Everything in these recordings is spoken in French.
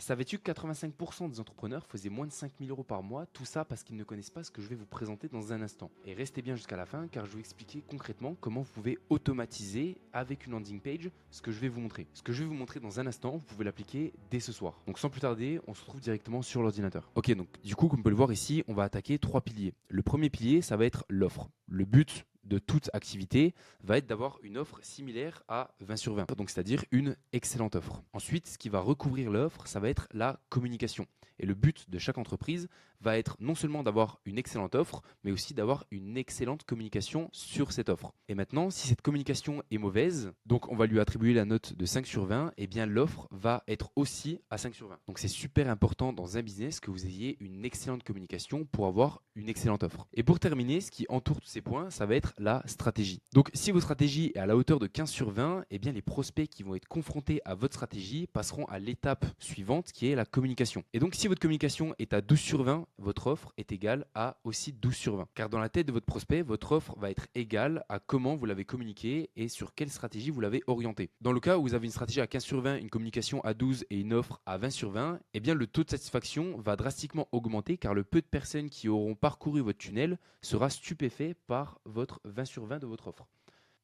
Savais-tu que 85% des entrepreneurs faisaient moins de 5 000 euros par mois, tout ça parce qu'ils ne connaissent pas ce que je vais vous présenter dans un instant. Et restez bien jusqu'à la fin car je vais vous expliquer concrètement comment vous pouvez automatiser avec une landing page ce que je vais vous montrer. Ce que je vais vous montrer dans un instant, vous pouvez l'appliquer dès ce soir. Donc sans plus tarder, on se retrouve directement sur l'ordinateur. Ok, donc du coup, comme on peut le voir ici, on va attaquer 3 piliers. Le premier pilier, ça va être l'offre. Le but de toute activité va être d'avoir une offre similaire à 20 sur 20, donc c'est-à-dire une excellente offre. Ensuite, ce qui va recouvrir l'offre, ça va être la communication. Et le but de chaque entreprise va être non seulement d'avoir une excellente offre, mais aussi d'avoir une excellente communication sur cette offre. Et maintenant, si cette communication est mauvaise, donc on va lui attribuer la note de 5 sur 20, et bien l'offre va être aussi à 5 sur 20. Donc c'est super important dans un business que vous ayez une excellente communication pour avoir une excellente offre. Et pour terminer, ce qui entoure tous ces points, ça va être la stratégie. Donc si votre stratégie est à la hauteur de 15 sur 20, eh bien les prospects qui vont être confrontés à votre stratégie passeront à l'étape suivante qui est la communication. Et donc si votre communication est à 12 sur 20, votre offre est égale à aussi 12 sur 20. Car dans la tête de votre prospect, votre offre va être égale à comment vous l'avez communiqué et sur quelle stratégie vous l'avez orienté. Dans le cas où vous avez une stratégie à 15 sur 20, une communication à 12 et une offre à 20 sur 20, eh bien le taux de satisfaction va drastiquement augmenter car le peu de personnes qui auront parcouru votre tunnel sera stupéfait par votre 20 sur 20 de votre offre.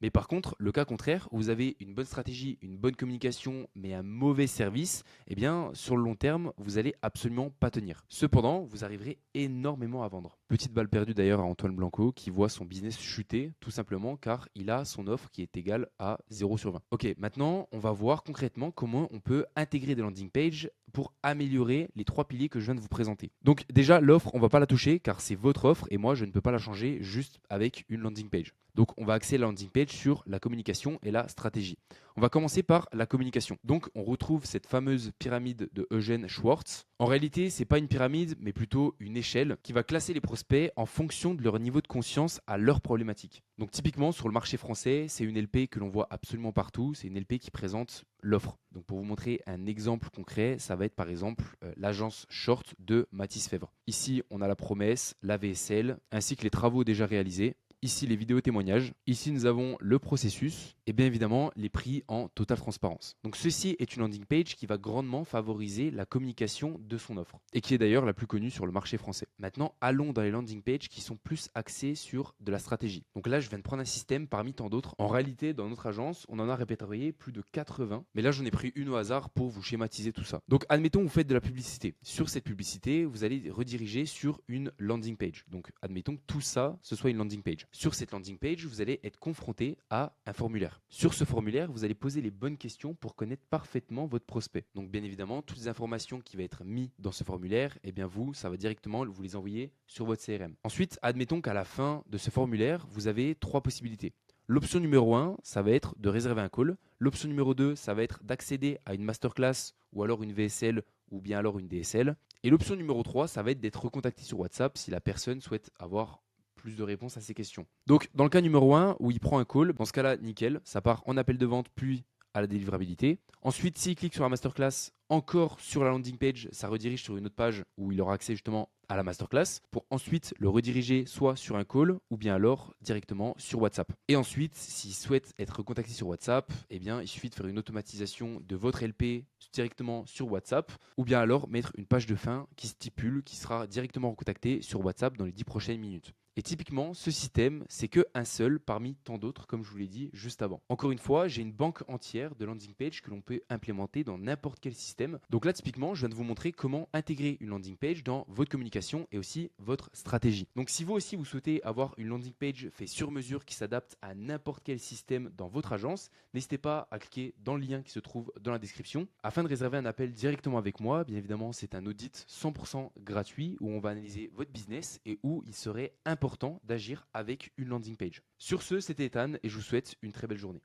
Mais par contre, le cas contraire, où vous avez une bonne stratégie, une bonne communication, mais un mauvais service, eh bien, sur le long terme, vous allez absolument pas tenir. Cependant, vous arriverez énormément à vendre. Petite balle perdue d'ailleurs à Antoine Blanco, qui voit son business chuter, tout simplement car il a son offre qui est égale à 0 sur 20. Ok, maintenant, on va voir concrètement comment on peut intégrer des landing pages pour améliorer les 3 piliers que je viens de vous présenter. Donc déjà, l'offre, on ne va pas la toucher car c'est votre offre et moi, je ne peux pas la changer juste avec une landing page. Donc, on va axer la landing page sur la communication et la stratégie. On va commencer par la communication. Donc, on retrouve cette fameuse pyramide de Eugène Schwartz. En réalité, ce n'est pas une pyramide, mais plutôt une échelle qui va classer les prospects en fonction de leur niveau de conscience à leur problématique. Donc, typiquement, sur le marché français, c'est une LP que l'on voit absolument partout. C'est une LP qui présente l'offre. Donc, pour vous montrer un exemple concret, ça va être par exemple l'agence Short de Mathis Fèvre. Ici, on a la promesse, la VSL, ainsi que les travaux déjà réalisés. Ici, les vidéos témoignages. Ici, nous avons le processus et bien évidemment les prix en totale transparence. Donc, ceci est une landing page qui va grandement favoriser la communication de son offre et qui est d'ailleurs la plus connue sur le marché français. Maintenant, allons dans les landing pages qui sont plus axées sur de la stratégie. Donc là, je viens de prendre un système parmi tant d'autres. En réalité, dans notre agence, on en a répertorié plus de 80. Mais là, j'en ai pris une au hasard pour vous schématiser tout ça. Donc, admettons, vous faites de la publicité. Sur cette publicité, vous allez rediriger sur une landing page. Donc, admettons que tout ça, ce soit une landing page. Sur cette landing page, vous allez être confronté à un formulaire. Sur ce formulaire, vous allez poser les bonnes questions pour connaître parfaitement votre prospect. Donc bien évidemment, toutes les informations qui vont être mises dans ce formulaire, eh bien vous, ça va directement vous les envoyer sur votre CRM. Ensuite, admettons qu'à la fin de ce formulaire, vous avez 3 possibilités. L'option numéro 1, ça va être de réserver un call. L'option numéro 2, ça va être d'accéder à une masterclass ou alors une VSL ou bien alors une DSL. Et l'option numéro 3, ça va être d'être recontacté sur WhatsApp si la personne souhaite avoir plus de réponses à ces questions. Donc, dans le cas numéro 1, où il prend un call, dans ce cas-là, nickel, ça part en appel de vente, puis à la délivrabilité. Ensuite, s'il clique sur la masterclass, encore sur la landing page, ça redirige sur une autre page où il aura accès justement à la masterclass pour ensuite le rediriger soit sur un call ou bien alors directement sur WhatsApp. Et ensuite, s'il souhaite être contacté sur WhatsApp, eh bien, il suffit de faire une automatisation de votre LP directement sur WhatsApp ou bien alors mettre une page de fin qui stipule qu'il sera directement recontacté sur WhatsApp dans les 10 prochaines minutes. Et typiquement, ce système, c'est qu'un seul parmi tant d'autres, comme je vous l'ai dit juste avant. Encore une fois, j'ai une banque entière de landing page que l'on peut implémenter dans n'importe quel système. Donc là, typiquement, je viens de vous montrer comment intégrer une landing page dans votre communication et aussi votre stratégie. Donc si vous aussi, vous souhaitez avoir une landing page fait sur mesure qui s'adapte à n'importe quel système dans votre agence, n'hésitez pas à cliquer dans le lien qui se trouve dans la description afin de réserver un appel directement avec moi. Bien évidemment, c'est un audit 100% gratuit où on va analyser votre business et où il serait important d'agir avec une landing page. Sur ce, c'était Ethan et je vous souhaite une très belle journée.